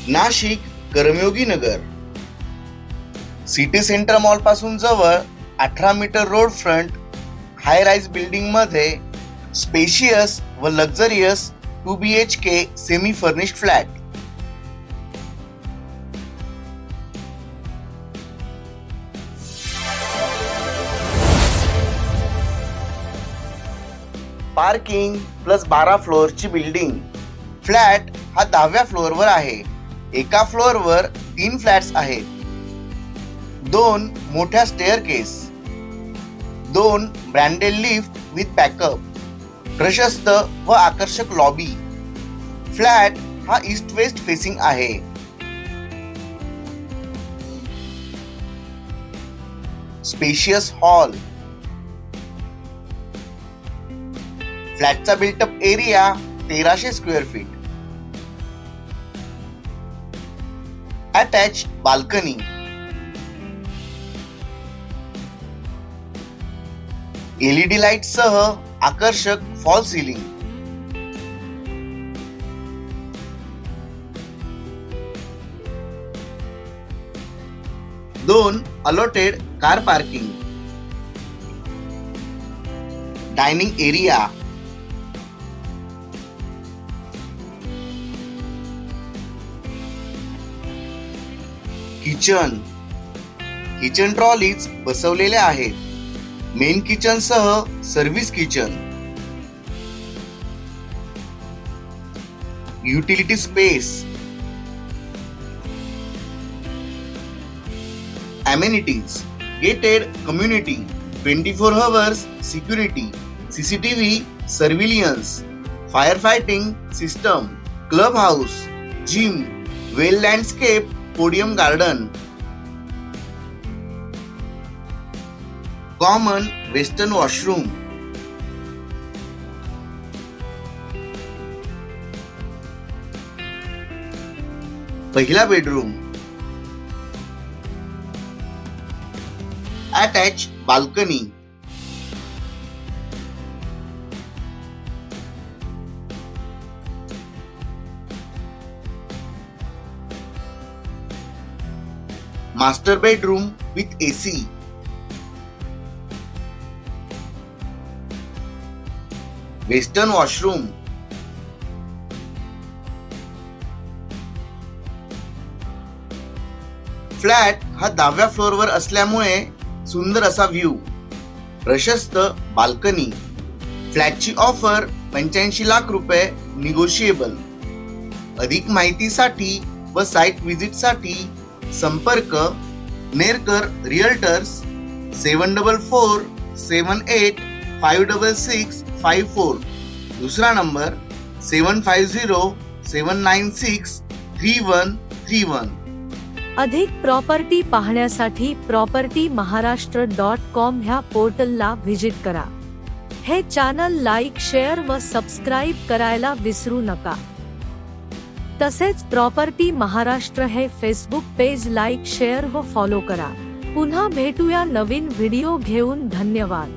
Nashik Karmayogi Nagar. City centre mall पासून जवळ 18 metre road front high rise building मध्ये स्पेशियस व luxurious 2 BHK semi furnished flat. Parking plus 12 फ्लोअरची building. Flat हा 10व्या फ्लोअरवर आहे. एका फ्लोअरवर 3 फ्लॅट्स आहेत. 2 मोठ्या staircase, 2 branded lift with backup, प्रशस्त व आकर्षक लॉबी. फ्लॅट हा ईस्ट वेस्ट फेसिंग आहे. Spacious hall. फ्लॅटचा built up area 1300 square feet. Attach balcony. LED light सह आकर्षक फॉल सिलिंग. दोन allotted car parking. Dining area. Kitchen trolleys बसवलेल्या आहेत. मेन किचन सह service kitchen. Utility space. Amenities. Gated community, 24 hours security, CCTV surveillance, fire fighting system, club house, gym, well landscape, podium garden. Common western washroom. पहिला bedroom. Attach balcony. Master bedroom with AC. Western washroom. Flat हा 10व्या फ्लोअरवर असल्यामुळे सुंदर असा view. प्रशस्त balcony. फ्लॅटची offer 85 lakh रुपये negotiable. अधिक माहितीसाठी व साइट व्हिजिटसाठी संपर्क नेरकर रिअल्टर्स 744 78 566 54. दुसरा नंबर 750 796 3131. अधिक प्रॉपर्टी पाहण्यासाठी propertymaharashtra.com ह्या पोर्टलला व्हिजिट करा. हे चॅनल लाईक, शेअर व सबस्क्राईब करायला विसरू नका. तसेच प्रॉपर्टी महाराष्ट्र हे फेसबुक पेज लाईक, शेअर व फॉलो करा. पुन्हा भेटूया नवीन व्हिडिओ घेऊन. धन्यवाद.